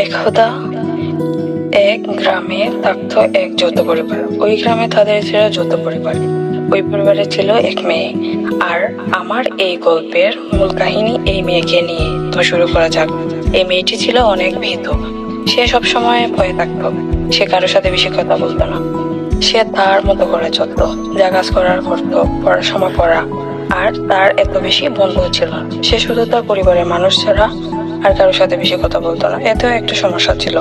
একদা এক গ্রামে থাকতো এক যৌথ পরিবার। ওই গ্রামে তাদের ছিল যৌথ পরিবার। ওই পরিবারে ছিল এক মেয়ে। আর আমার এই গল্পের মূল কাহিনী এই মেয়েকে নিয়ে। তো শুরু করা যাক। এই মেয়েটি ছিল অনেক ভীতু। সে সবসময় ভয়ে থাকতো। সে কারোর সাথে বেশি কথা বলতো না। সে তার মতো করে চলতো, যা কাজ করার করতো, পড়াশোনা করা। আর তার এত বেশি বন্ধু ছিল না। সে শুধু তার পরিবারের মানুষ ছাড়া আর কারোর সাথে বেশি কথা বলতো না। এতেও একটা সমস্যা ছিল,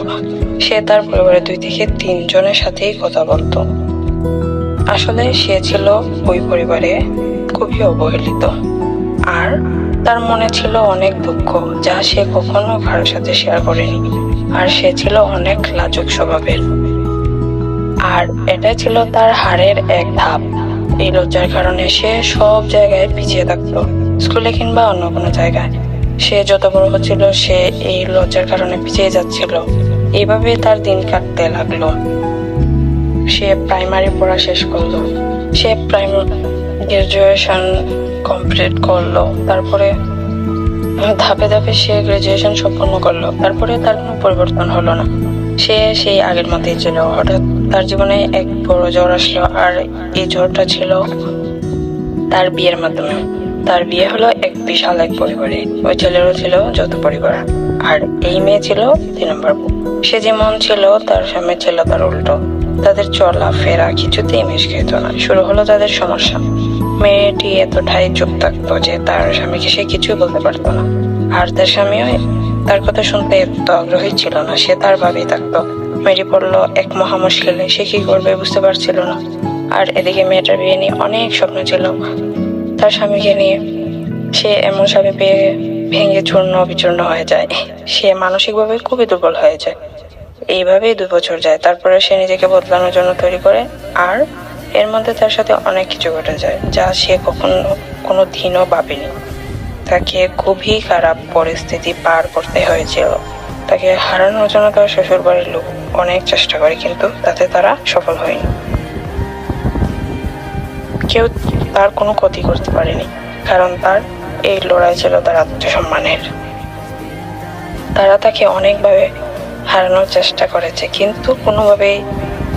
সে তার পরিবারের 2 থেকে 3 জনের সাথেই কথা বলতো। আসলে সে ছিল ওই পরিবারে খুবই অবহেলিত। আর তার মনে ছিল অনেক দুঃখ, যা সে কখনো কারোর সাথে শেয়ার করেনি। আর সে ছিল অনেক লাজুক স্বভাবের। আর এটা ছিল তার হারের এক ধাপ। এই লজ্জার কারণে সে সব জায়গায় পিছিয়ে থাকতো, স্কুলে কিংবা অন্য কোনো জায়গায়। সে যত বড় হচ্ছিল, সে এই লজ্জার কারণে পিছিয়ে যাচ্ছিল। এইভাবে তার দিন কাটতে লাগলো। সে প্রাইমারি পড়া শেষ করলো। সে গ্রাজুয়েশন কমপ্লিট করলো। তারপরে ধাপে ধাপে সে গ্রাজুয়েশন সম্পন্ন করলো। তারপরে তার কোনো পরিবর্তন হলো না। সে সেই আগের মতোই ছিল। হঠাৎ তার জীবনে এক বড় ঝড় আসলো। আর এই ঝড়টা ছিল তার বিয়ের মাধ্যমে। তার বিয়ে হলো এক বিশাল এক পরিবারে। ওই ছেলেরও ছিল যৌথ পরিবার। আর এই মেয়ে ছিল 3 নম্বর বউ। সে যেমন ছিল তার সামনে ছিল তার উল্টো। তাদের চলাফেরা কিছুতেই মিশ খেত না। শুরু হলো তাদের সমস্যা। মেয়েটি এতটাই চুপ থাকতো যে তার স্বামীকে সে কিছুই বলতে পারতো না। আর তার স্বামীও তার কথা শুনতে এত আগ্রহী ছিল না। সে তার ভাবেই থাকতো। মেয়েটি পড়লো এক মহা মুশকিলে। সে কি করবে বুঝতে পারছিল না। আর এদিকে মেয়েটার বিয়ে নিয়ে অনেক স্বপ্ন ছিল তার স্বামীকে নিয়ে। সে এমন স্বামী পেয়ে ভেঙে চূর্ণ বিচূর্ণ হয়ে যায়। সে মানসিকভাবে খুবই দুর্বল হয়ে যায়। এইভাবেই 2 বছর যায়। তারপরে সে নিজেকে বদলানোর জন্য তৈরি করে। আর এর মধ্যে তার সাথে অনেক কিছু ঘটে যায়, যা সে কোনো দিনও ভাবেনি। তাকে খুবই খারাপ পরিস্থিতি পার করতে হয়েছিল। তাকে হারানোর জন্য তার শ্বশুর বাড়ির লোক অনেক চেষ্টা করে, কিন্তু তাতে তারা সফল হয়নি। কেউ তার কোনো ক্ষতি করতে পারেনি, কারণ তার এই লড়াই ছিল তার আত্মসম্মানের। তারা তাকে অনেকভাবে হারানোর চেষ্টা করেছে, কিন্তু কোনোভাবেই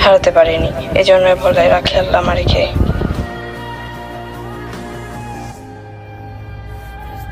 হারাতে পারেনি। এই জন্য বলে রাখে আল্লাহ মারিকে।